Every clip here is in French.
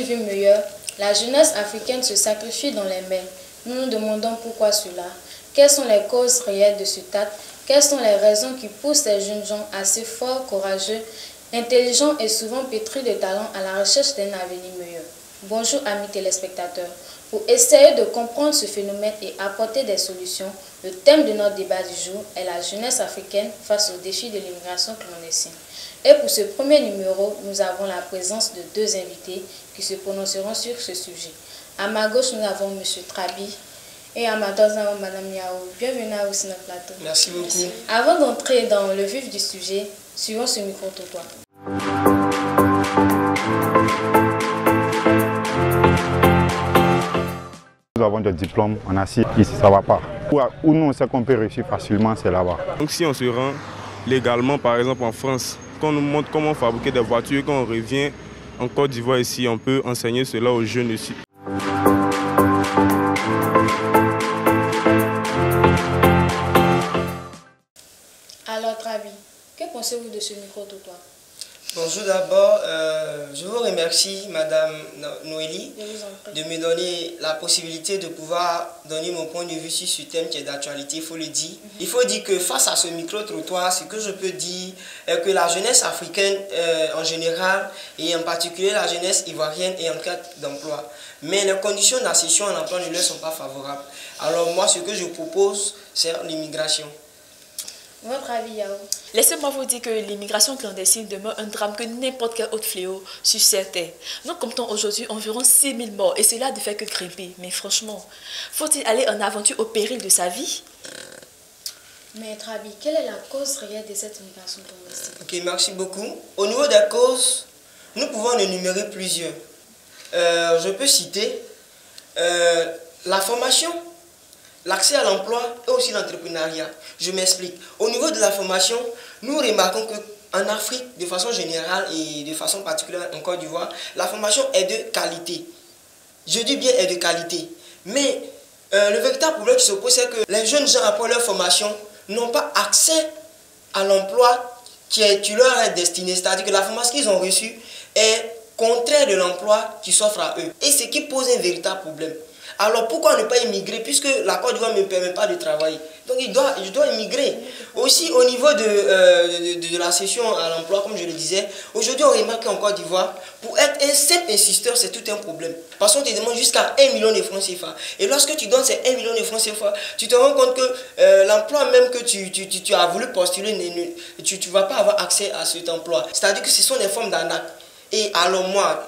vie meilleure, la jeunesse africaine se sacrifie dans les mers. Nous nous demandons pourquoi cela. Quelles sont les causes réelles de cet acte? Quelles sont les raisons qui poussent ces jeunes gens assez forts, courageux, intelligents et souvent pétris de talent à la recherche d'un avenir meilleur? Bonjour amis téléspectateurs. Pour essayer de comprendre ce phénomène et apporter des solutions, le thème de notre débat du jour est la jeunesse africaine face aux défis de l'immigration clandestine. Et pour ce premier numéro, nous avons la présence de deux invités qui se prononceront sur ce sujet. À ma gauche, nous avons M. Trabi et à ma droite, nous avons Mme Yao. Bienvenue à vous sur notre plateau. Merci beaucoup. Merci. Avant d'entrer dans le vif du sujet, suivons ce micro-trottoir. Nous avons des diplômes, on a si ici ça ne va pas. Où nous on sait qu'on peut réussir facilement, c'est là-bas. Donc si on se rend légalement, par exemple en France, qu'on nous montre comment fabriquer des voitures, quand on revient en Côte d'Ivoire ici, on peut enseigner cela aux jeunes ici. Alors Trabi, que pensez-vous de ce micro-trottoir? Bonjour d'abord, je vous remercie Madame Noélie de me donner la possibilité de pouvoir donner mon point de vue sur ce thème qui est d'actualité, il faut le dire. Il faut dire que face à ce micro-trottoir, ce que je peux dire est que la jeunesse africaine en général et en particulier la jeunesse ivoirienne est en quête d'emploi. Mais les conditions d'accession à l'emploi ne leur sont pas favorables. Alors moi ce que je propose c'est l'immigration. Votre avis, Yao? Laissez-moi vous dire que l'immigration clandestine demeure un drame que n'importe quel autre fléau sur cette terre. Nous comptons aujourd'hui environ 6 000 morts et cela ne fait que grimper. Mais franchement, faut-il aller en aventure au péril de sa vie? Mais Trabi, quelle est la cause réelle de cette immigration clandestine? Ok, merci beaucoup. Au niveau des causes, nous pouvons en énumérer plusieurs. Je peux citer la formation, l'accès à l'emploi et aussi l'entrepreneuriat. Je m'explique. Au niveau de la formation, nous remarquons qu'en Afrique, de façon générale et de façon particulière en Côte d'Ivoire, la formation est de qualité. Je dis bien est de qualité. Mais le véritable problème qui se pose, c'est que les jeunes gens, après leur formation, n'ont pas accès à l'emploi qui leur est destiné. C'est-à-dire que la formation qu'ils ont reçue est contraire de l'emploi qui s'offre à eux. Et ce qui pose un véritable problème. Alors pourquoi ne pas immigrer puisque la Côte d'Ivoire ne me permet pas de travailler? Donc je dois immigrer. Aussi au niveau de la cession à l'emploi, comme je le disais, aujourd'hui on remarque qu'en Côte d'Ivoire, pour être un simple insisteur, c'est tout un problème. Parce qu'on te demande jusqu'à 1 million de francs CFA. Et lorsque tu donnes ces 1 million de francs CFA, tu te rends compte que l'emploi même que tu as voulu postuler, tu ne vas pas avoir accès à cet emploi. C'est-à-dire que ce sont des formes d'arnaque. Et alors moi,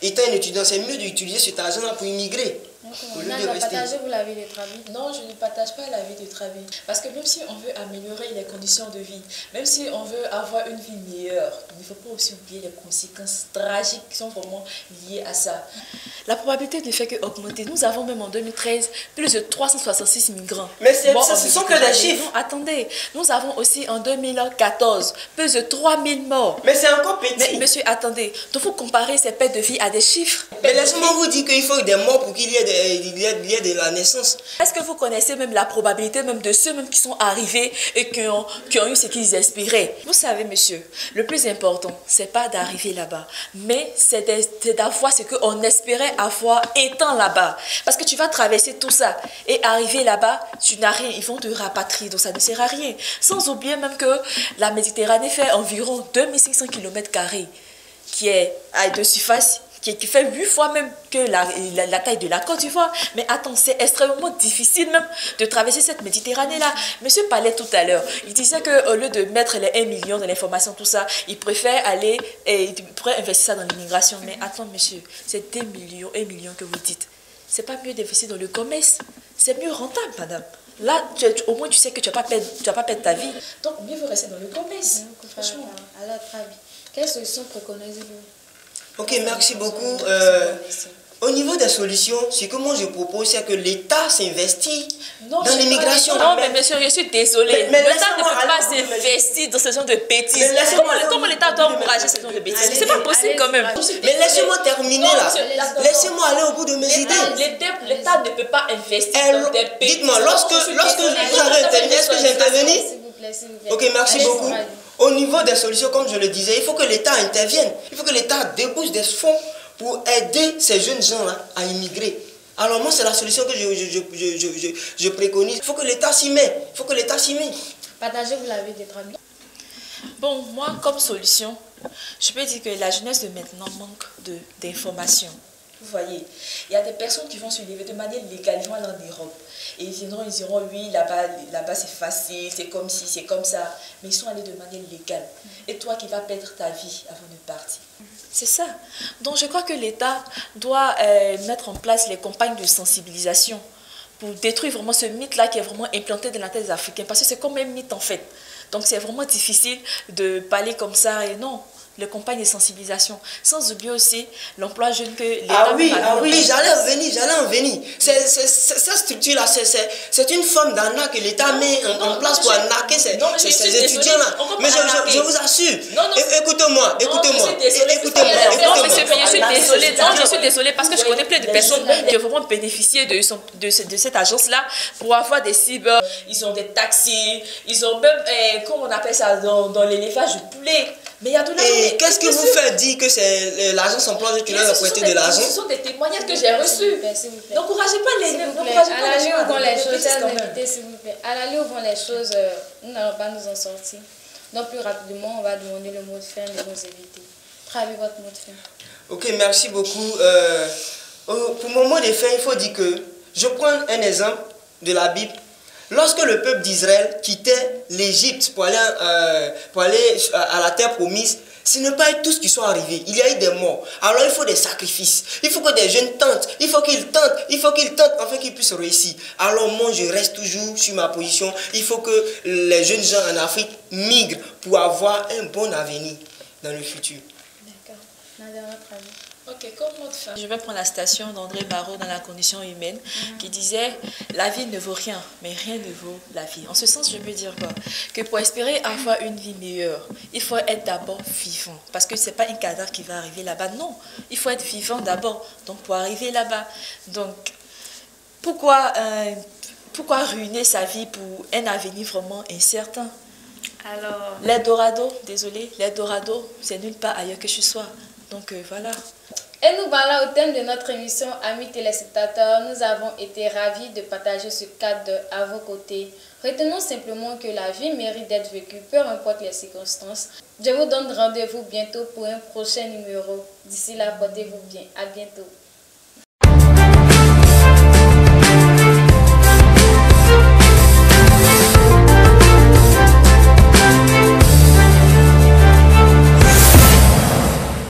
étant un étudiant, c'est mieux d'utiliser cet argent-là pour immigrer. Partagez-vous l'avis de Trabi? Non, je ne partage pas l'avis de Trabi. Parce que même si on veut améliorer les conditions de vie, même si on veut avoir une vie meilleure, il ne faut pas aussi oublier les conséquences tragiques qui sont vraiment liées à ça. La probabilité ne fait qu'augmenter. Nous avons même en 2013 plus de 366 migrants. Mais ce sont que des chiffres. Non, attendez. Nous avons aussi en 2014 plus de 3000 morts. Mais c'est encore petit. Mais monsieur, attendez. Donc vous comparez ces pertes de vie à des chiffres. Mais laissez-moi vous dire qu'il faut des morts pour qu'il y ait de la naissance. Est-ce que vous connaissez même la probabilité même de ceux même qui sont arrivés et qui ont eu ce qu'ils espéraient? Vous savez, monsieur, le plus important, c'est pas d'arriver là-bas, mais c'est d'avoir ce qu'on espérait avoir étant là-bas. Parce que tu vas traverser tout ça et arriver là-bas, tu n'as rien, ils vont te rapatrier, donc ça ne sert à rien. Sans oublier même que la Méditerranée fait environ 2500 km² qui est de surface, qui fait 8 fois même que la taille de la Côte d'Ivoire. Mais attends, c'est extrêmement difficile même de traverser cette Méditerranée-là. Monsieur parlait tout à l'heure, il disait qu'au lieu de mettre les 1 million dans l'information, tout ça, il préfère aller et il pourrait investir ça dans l'immigration. Mais attends, monsieur, c'est 1 million que vous dites. C'est pas mieux d'investir dans le commerce? C'est mieux rentable, madame. Là, au moins, tu sais que tu vas pas perdre ta vie. Donc, mieux vaut rester dans le commerce. Franchement. Alors, Trabi, quelles solutions préconisez-vous? Ok, merci beaucoup. Au niveau des solutions, ce que moi je propose, c'est que l'État s'investit dans l'immigration. Non, mais monsieur, je suis désolée. L'État ne peut pas s'investir dans ce genre de bêtises. Comment l'État doit encourager ce genre de bêtises? C'est pas possible quand même. Mais laissez-moi terminer là. Laissez-moi aller au bout de mes idées. L'État ne peut pas investir dans des bêtises. Dites-moi, lorsque vous avez intervenu, est-ce que j'ai intervenu? Ok, merci beaucoup. Au niveau des solutions, comme je le disais, il faut que l'État intervienne. Il faut que l'État débouche des fonds pour aider ces jeunes gens-là à immigrer. Alors moi, c'est la solution que je préconise. Il faut que l'État s'y mette. Il faut que l'État s'y mette. Partagez-vous l'avis des traduits. Bon, moi, comme solution, je peux dire que la jeunesse de maintenant manque d'informations. Vous voyez, il y a des personnes qui vont se lever de manière légale, ils vont aller en Europe. Et ils diront oui, là-bas c'est facile, c'est comme ci, c'est comme ça. Mais ils sont allés de manière légale. Et toi qui vas perdre ta vie avant de partir. C'est ça. Donc je crois que l'État doit mettre en place les campagnes de sensibilisation pour détruire vraiment ce mythe-là qui est vraiment implanté dans la tête des Africains. Parce que c'est comme un mythe en fait. Donc c'est vraiment difficile de parler comme ça. Et non, les campagnes de sensibilisation. Sans oublier aussi l'emploi jeune que l'État... Ah oui, j'allais en venir. Cette structure-là, c'est une forme d'arnaque que l'État met en place pour arnaquer ces étudiants-là. Mais je vous assure, écoutez-moi. Je suis désolée parce que je connais plein de personnes qui ont vraiment bénéficié de cette agence-là pour avoir des cibles. Ils ont des taxis, ils ont même, comment on appelle ça, dans l'élevage de poulet. Mais il y a de l'argent. Et qu'est-ce que vous faites dire que c'est l'agence emploi qui leur a prêté de l'argent? Ce sont des témoignages que j'ai reçus. N'encouragez pas les gens. À la lieu où vont les choses, s'il vous plaît. À la lieu où vont les choses, nous n'allons pas nous en sortir. Donc plus rapidement, on va demander le mot de fin de nous éviter. Travaillez votre mot de fin. Ok, merci beaucoup. Pour mon mot de fin, il faut dire que je prends un exemple de la Bible. Lorsque le peuple d'Israël quittait l'Égypte pour aller à la terre promise, ce n'est pas tous qui sont arrivés. Il y a eu des morts. Alors il faut des sacrifices. Il faut que des jeunes tentent. Il faut qu'ils tentent afin qu'ils puissent réussir. Alors moi, je reste toujours sur ma position. Il faut que les jeunes gens en Afrique migrent pour avoir un bon avenir dans le futur. D'accord. Nadia, votre avis? Ok, comme mot de fin, je vais prendre la citation d'André Barraud dans La condition humaine qui disait « La vie ne vaut rien, mais rien ne vaut la vie ». En ce sens, je peux dire quoi? Que pour espérer avoir une vie meilleure, il faut être d'abord vivant. Parce que ce n'est pas un cadavre qui va arriver là-bas. Non, il faut être vivant d'abord. Donc pour arriver là-bas. Donc pourquoi ruiner sa vie pour un avenir vraiment incertain? Alors, l'Eldorado, désolé, l'Eldorado, c'est nulle part ailleurs que je sois. Donc voilà. Et nous voilà au thème de notre émission, amis téléspectateurs. Nous avons été ravis de partager ce cadre à vos côtés. Retenons simplement que la vie mérite d'être vécue, peu importe les circonstances. Je vous donne rendez-vous bientôt pour un prochain numéro. D'ici là, portez-vous bien. À bientôt.